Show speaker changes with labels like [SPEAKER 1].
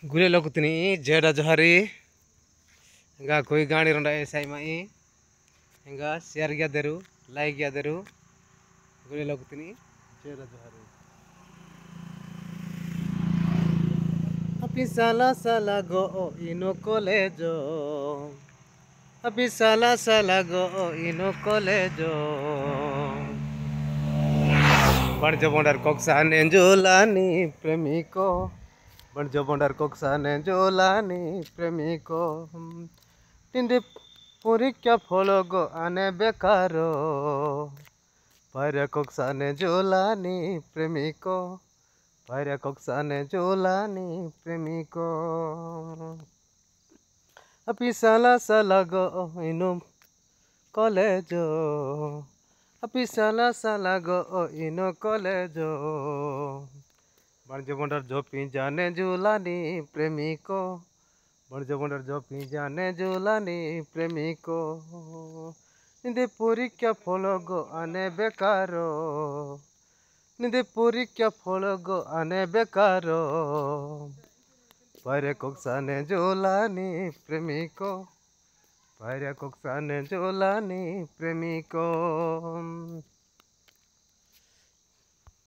[SPEAKER 1] Gule lokutini jeda johari enga koi gani ronda esai mai enga share gyadaru like gyadaru gule lokutini jeda johari api sala sala go ino colegio api sala go ino colegio Banjo bondar koksa nenjolani premiko Banjo bondar koksa nenjolani premiko Tinde পরীক্ষা follow গো আনে বেকারো পায়রা কক্সানে Jolani প্রেমিকো পায়রা কক্সানে Jolani প্রেমিকো আপি সালা সালা গো ইনো কলেজো আপি সালা সালা গো ইনো কলেজো বাণিজ্য বন্ডার ঝোপি জানে জোলানি প্রেমিকো বাণিজ্য বন্ডার ঝোপি জানে জোলানি প্রেমিকো নিদে পরীক্ষা ফল গো আনে বেকারো নিদে পরীক্ষা ফল গো আনে বেকারো পায়রা কক্সানে জোলানি প্রেমিকো পায়রা কক্সানে জোলানি প্রেমিকো